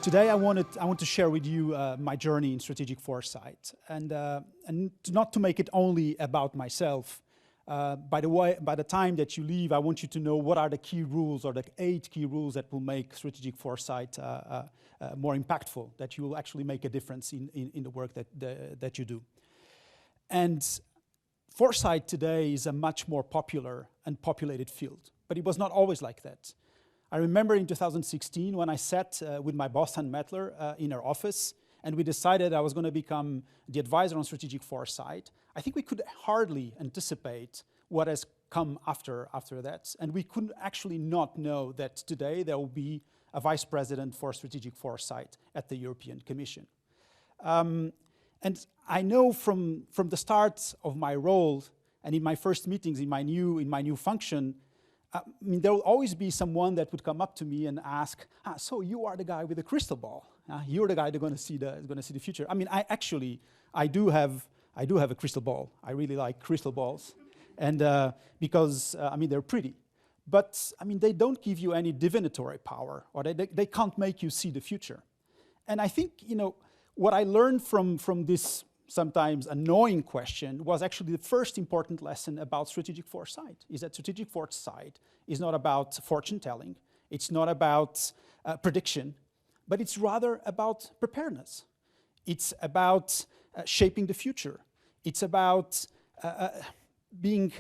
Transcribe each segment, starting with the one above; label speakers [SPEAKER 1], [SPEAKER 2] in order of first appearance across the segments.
[SPEAKER 1] Today I want to share with you my journey in strategic foresight, and not to make it only about myself. By the time that you leave, I want you to know what are the key rules, or the 8 key rules that will make strategic foresight more impactful, that you will actually make a difference in the work that you do. And foresight today is a much more popular and populated field, but it was not always like that. I remember in 2016 when I sat with my boss, Hans Mettler, in our office, and we decided I was going to become the advisor on strategic foresight. I think we could hardly anticipate what has come after that, and we could actually not know that today there will be a vice president for strategic foresight at the European Commission. And I know from the start of my role and in my first meetings in my new function, I mean, there will always be someone that would come up to me and ask, so you are the guy with the crystal ball. You're the guy that's going to see the future. I mean, I do have a crystal ball. I really like crystal balls, and because I mean they're pretty, but I mean they don't give you any divinatory power, or they can't make you see the future. And I think what I learned from this sometimes annoying question was actually the first important lesson about strategic foresight, is that strategic foresight is not about fortune telling, it's not about prediction, but it's rather about preparedness. It's about shaping the future. It's about being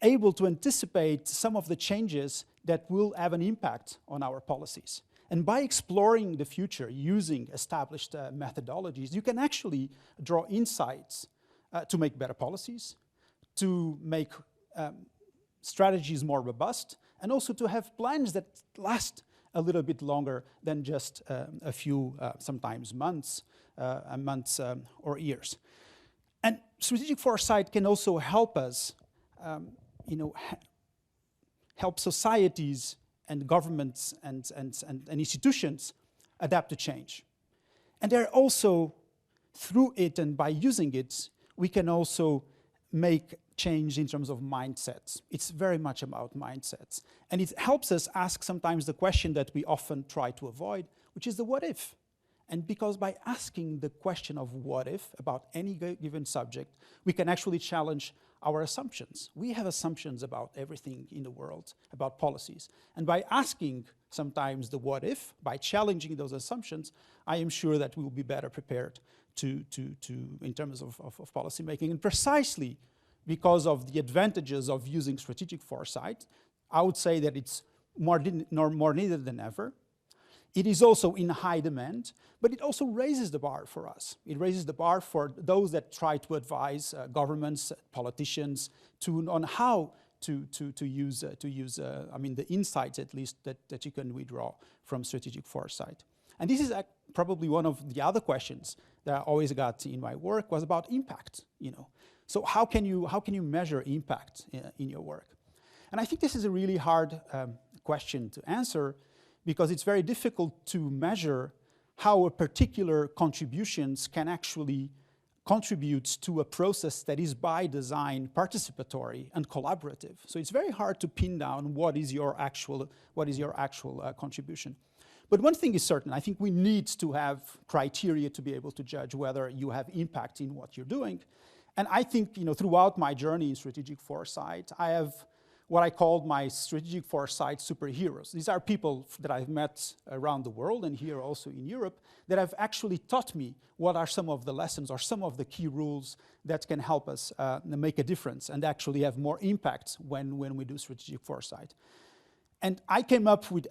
[SPEAKER 1] able to anticipate some of the changes that will have an impact on our policies. And by exploring the future using established methodologies, you can actually draw insights to make better policies, to make strategies more robust, and also to have plans that last a little bit longer than just a few, sometimes months or years. And strategic foresight can also help us, help societies and governments and institutions adapt to change. And they're also, through it and by using it, we can also make change in terms of mindsets. It's very much about mindsets. And it helps us ask sometimes the question that we often try to avoid, which is the what if. And because by asking the question of what if about any given subject, we can actually challenge our assumptions. We have assumptions about everything in the world, about policies. And by asking sometimes the what if, by challenging those assumptions, I am sure that we will be better prepared in terms of policy making. And precisely because of the advantages of using strategic foresight, I would say that it's more needed than ever. It is also in high demand, but it also raises the bar for us. It raises the bar for those that try to advise governments, politicians, on how to use I mean, the insights at least that you can withdraw from strategic foresight. And this is probably one of the other questions that I always got in my work was about impact. So how can you measure impact in your work? And I think this is a really hard question to answer, because it's very difficult to measure how a particular contributions can actually contribute to a process that is by design participatory and collaborative. So it's very hard to pin down what is your actual contribution. But one thing is certain, I think we need to have criteria to be able to judge whether you have impact in what you're doing. And I think throughout my journey in strategic foresight, I have what I called my strategic foresight superheroes. These are people that I've met around the world and here also in Europe that have actually taught me what are some of the lessons or some of the key rules that can help us make a difference and actually have more impact when we do strategic foresight. And I came up with,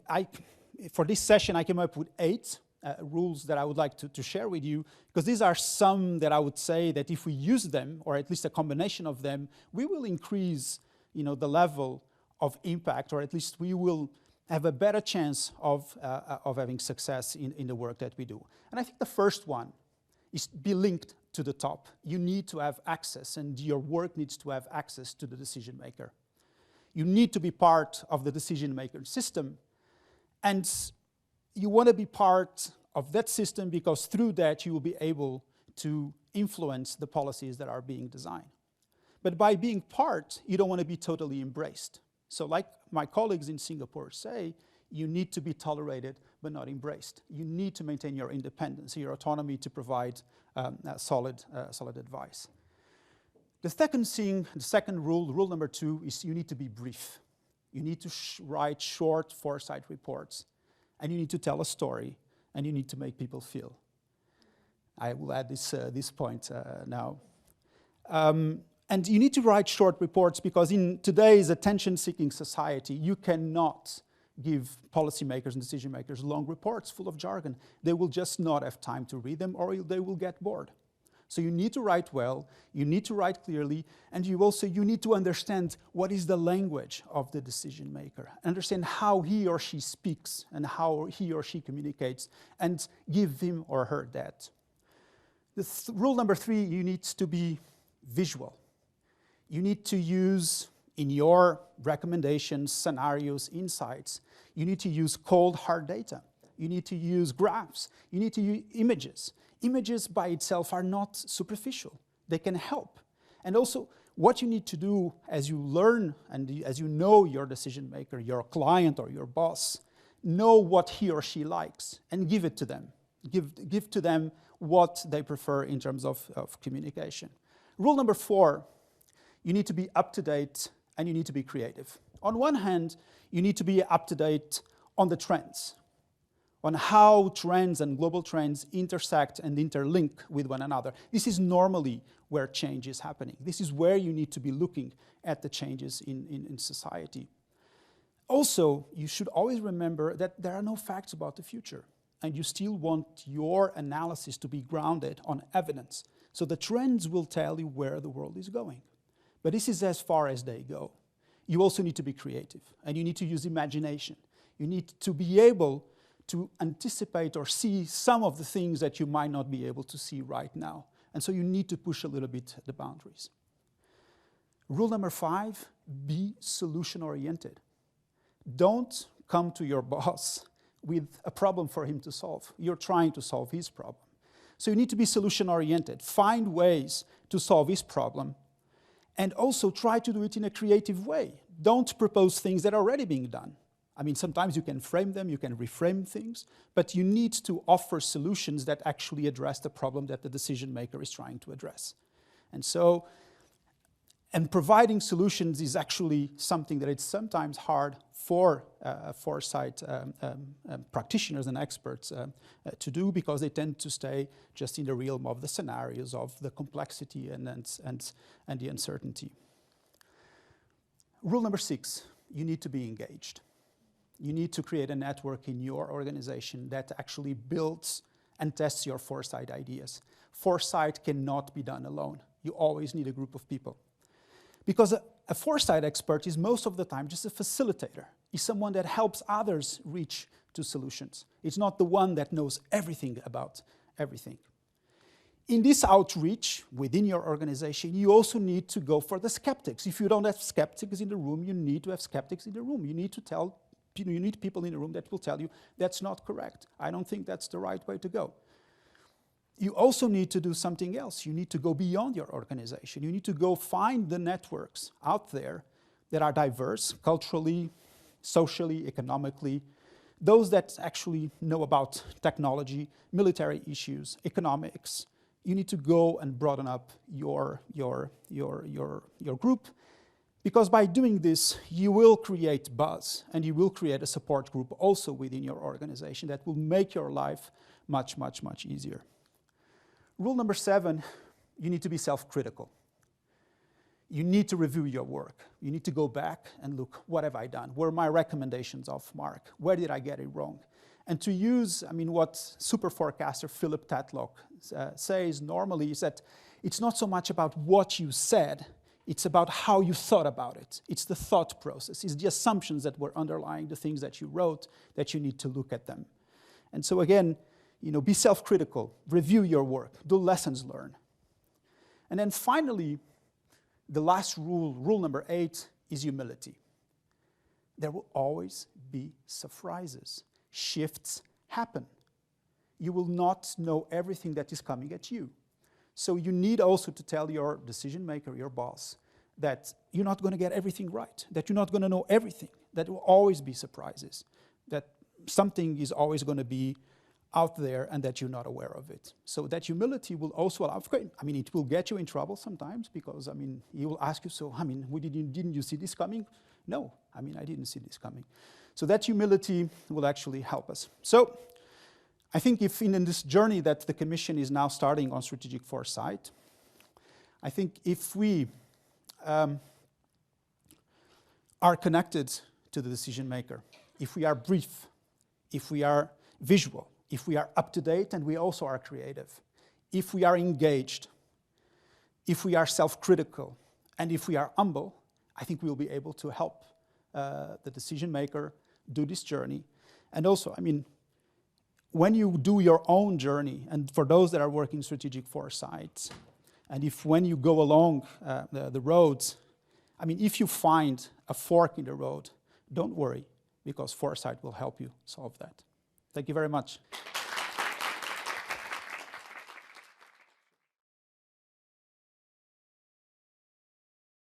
[SPEAKER 1] for this session, I came up with 8 rules that I would like to share with you, because these are some that I would say that if we use them, or at least a combination of them, we will increase the level of impact, or at least we will have a better chance of having success in the work that we do. And I think the first one is be linked to the top. You need to have access, and your work needs to have access to the decision maker. You need to be part of the decision maker system, and you want to be part of that system because through that you will be able to influence the policies that are being designed. But by being part, you don't want to be totally embraced. So like my colleagues in Singapore say, You need to be tolerated but not embraced. You need to maintain your independence, your autonomy to provide solid advice. The second rule number 2, is you need to be brief. You need to write short foresight reports, and you need to tell a story, and you need to make people feel. I will add this point now. And you need to write short reports because in today's attention-seeking society, you cannot give policymakers and decision makers long reports full of jargon. They will just not have time to read them, or they will get bored. So you need to write well, you need to write clearly, and you need to understand what is the language of the decision maker, understand how he or she speaks and how he or she communicates, and give him or her that. Rule number 3, you need to be visual. You need to use, in your recommendations, scenarios, insights, you need to use cold, hard data. You need to use graphs. You need to use images. Images by itself are not superficial. They can help. And also, what you need to do as you learn and as you know your decision maker, your client or your boss, know what he or she likes and give it to them. Give to them what they prefer in terms of communication. Rule number 4, you need to be up to date and you need to be creative. On one hand, you need to be up to date on the trends, on how trends and global trends intersect and interlink with one another. This is normally where change is happening. This is where you need to be looking at the changes in society. Also, you should always remember that there are no facts about the future, and you still want your analysis to be grounded on evidence. So the trends will tell you where the world is going. But this is as far as they go. You also need to be creative, and you need to use imagination. You need to be able to anticipate or see some of the things that you might not be able to see right now. And so you need to push a little bit the boundaries. Rule number 5, be solution-oriented. Don't come to your boss with a problem for him to solve. You're trying to solve his problem. So you need to be solution-oriented. Find ways to solve his problem, and also try to do it in a creative way. Don't propose things that are already being done. I mean, sometimes you can frame them, you can reframe things, but you need to offer solutions that actually address the problem that the decision maker is trying to address. And providing solutions is actually something that it's sometimes hard for foresight practitioners and experts to do, because they tend to stay just in the realm of the scenarios, of the complexity and the uncertainty. Rule number 6, you need to be engaged. You need to create a network in your organization that actually builds and tests your foresight ideas. Foresight cannot be done alone. You always need a group of people. Because a foresight expert is most of the time just a facilitator. He's someone that helps others reach to solutions. It's not the one that knows everything about everything. In this outreach within your organization, you also need to go for the skeptics. If you don't have skeptics in the room, you need to have skeptics in the room. You need people in the room that will tell you that's not correct. I don't think that's the right way to go. You also need to do something else. You need to go beyond your organization. You need to go find the networks out there that are diverse, culturally, socially, economically, those that actually know about technology, military issues, economics. You need to go and broaden up your group, because by doing this, you will create buzz and you will create a support group also within your organization that will make your life much, much, much easier. Rule number 7, you need to be self-critical. You need to review your work. You need to go back and look, what have I done? Were my recommendations off mark? Where did I get it wrong? And to use, what super forecaster Philip Tatlock says normally is that it's not so much about what you said, it's about how you thought about it. It's the thought process. It's the assumptions that were underlying the things that you wrote that you need to look at them. And so again, be self-critical, review your work, do lessons learned. And then finally, the last rule number 8, is humility. There will always be surprises. Shifts happen. You will not know everything that is coming at you. So you need also to tell your decision maker, your boss, that you're not going to get everything right, that you're not going to know everything, that there will always be surprises. that something is always going to be out there and that you're not aware of it. So that humility will also allow, I mean, it will get you in trouble sometimes because, I mean, he will ask you, so, I mean, didn't you see this coming? No, I mean, I didn't see this coming. So that humility will actually help us. So I think if in this journey that the Commission is now starting on strategic foresight, I think if we are connected to the decision maker, if we are brief, if we are visual, if we are up to date and we also are creative, if we are engaged, if we are self-critical, and if we are humble, I think we will be able to help the decision maker do this journey. And also, I mean, when you do your own journey, and for those that are working strategic foresight, and when you go along the roads, I mean, if you find a fork in the road, don't worry, because foresight will help you solve that. Thank you very much.